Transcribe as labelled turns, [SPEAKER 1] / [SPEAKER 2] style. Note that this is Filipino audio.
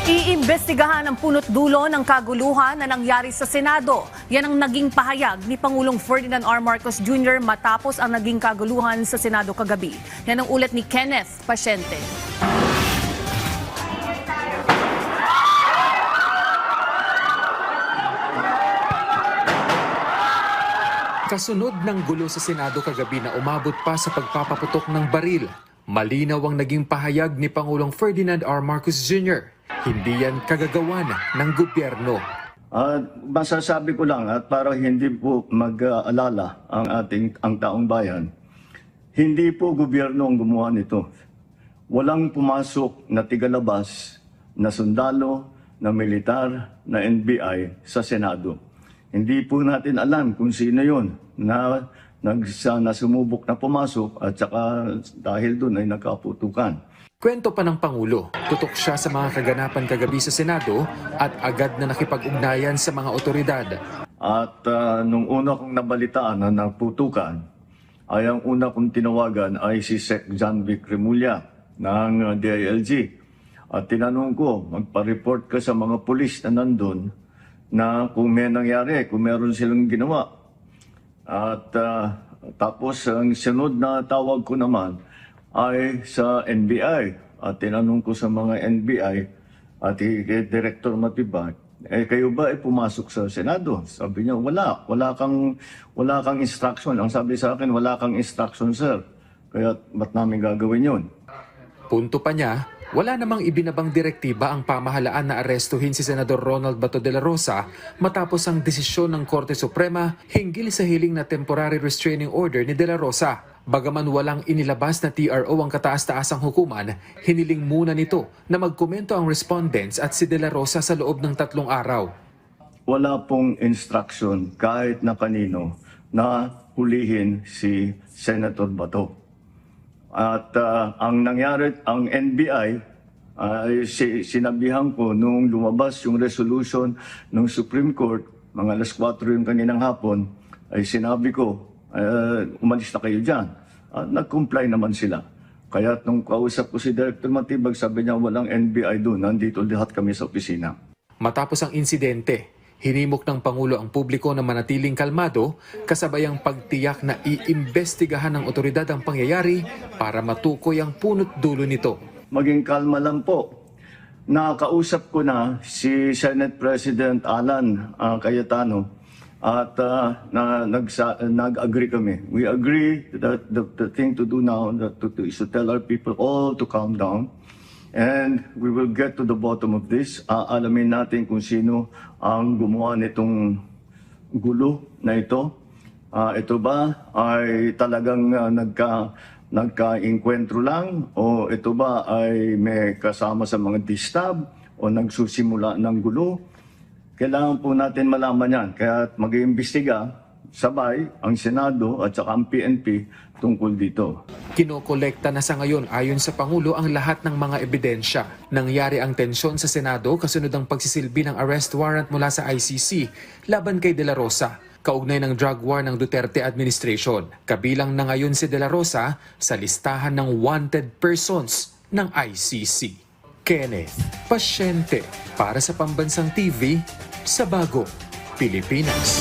[SPEAKER 1] Iimbestigahan ang punot dulo ng kaguluhan na nangyari sa Senado. Yan ang naging pahayag ni Pangulong Ferdinand R. Marcos Jr. matapos ang naging kaguluhan sa Senado kagabi. Yan ang ulat ni Kenneth Pasyente.
[SPEAKER 2] Kasunod ng gulo sa Senado kagabi na umabot pa sa pagpapaputok ng baril, malinaw ang naging pahayag ni Pangulong Ferdinand R. Marcos Jr. Hindi yan kagagawan ng gobyerno.
[SPEAKER 3] Masasabi ko lang at para hindi po mag-alala ang taong bayan, hindi po gobyerno ang gumawa nito. Walang pumasok na tigalabas na sundalo, na militar, na NBI sa Senado. Hindi po natin alam kung sino yon na sumubok na pumasok at saka dahil doon ay nagkaputukan.
[SPEAKER 2] Kwento pa ng Pangulo, tutok siya sa mga kaganapan kagabi sa Senado at agad na nakipag-ugnayan sa mga otoridad.
[SPEAKER 3] At nung una kong nabalitaan na naputukan, ay ang una kong tinawagan ay si Sec. John Vic Remulla ng DILG. At tinanong ko, magpa-report ka sa mga pulis na nandun na kung may nangyari, kung meron silang ginawa. At tapos ang sunod na tawag ko naman ay sa NBI. At tinanong ko sa mga NBI at kay Director Matibag, kayo ba ay pumasok sa Senado? Sabi niya, wala kang instruction. Ang sabi sa akin, wala kang instruction, sir. Kaya ba't namin gagawin yun?
[SPEAKER 2] Punto pa niya, wala namang ibinabang direktiba ang pamahalaan na arestuhin si Senador Ronald Bato de la Rosa matapos ang desisyon ng Korte Suprema hinggil sa hiling na temporary restraining order ni de la Rosa. Bagaman walang inilabas na TRO ang kataas-taasang hukuman, hiniling muna nito na magkomento ang respondents at si de la Rosa sa loob ng 3 araw.
[SPEAKER 3] Wala pong instruction kahit na kanino na hulihin si Senator Bato. At ang nangyari, ang NBI, sinabihan ko nung lumabas yung resolution ng Supreme Court, mga alas 4 yung kaninang hapon, ay sinabi ko, umalis na kayo dyan. Nag-comply naman sila. Kaya nung kausap ko si Director Matibag, sabi niya walang NBI doon, nandito lahat kami sa opisina.
[SPEAKER 2] Matapos ang insidente, hinimok ng Pangulo ang publiko na manatiling kalmado, kasabay ang pagtiyak na iimbestigahan ng otoridad ang pangyayari para matukoy ang punot dulo nito.
[SPEAKER 3] Maging kalma lang po. Nakausap ko na si Senate President Alan Cayetano at nag-agree kami. We agree that the thing to do now is to tell our people all to calm down. And we will get to the bottom of this. Alamin natin kung sino ang gumawa nitong gulo na ito. Ito ba ay talagang nagka-inkwentro lang? O ito ba ay may kasama sa mga distab? O nagsusimula ng gulo? Kailangan po natin malaman yan. Kaya mag-iimbestiga sabay ang Senado at saka ang PNP tungkol dito.
[SPEAKER 2] Kinokolekta na sa ngayon ayon sa Pangulo ang lahat ng mga ebidensya. Nangyari ang tensyon sa Senado kasunod ang pagsisilbi ng arrest warrant mula sa ICC laban kay De La Rosa, kaugnay ng drug war ng Duterte administration. Kabilang na ngayon si De La Rosa sa listahan ng wanted persons ng ICC. Kenneth Pasyente para sa Pambansang TV sa Bagong Pilipinas.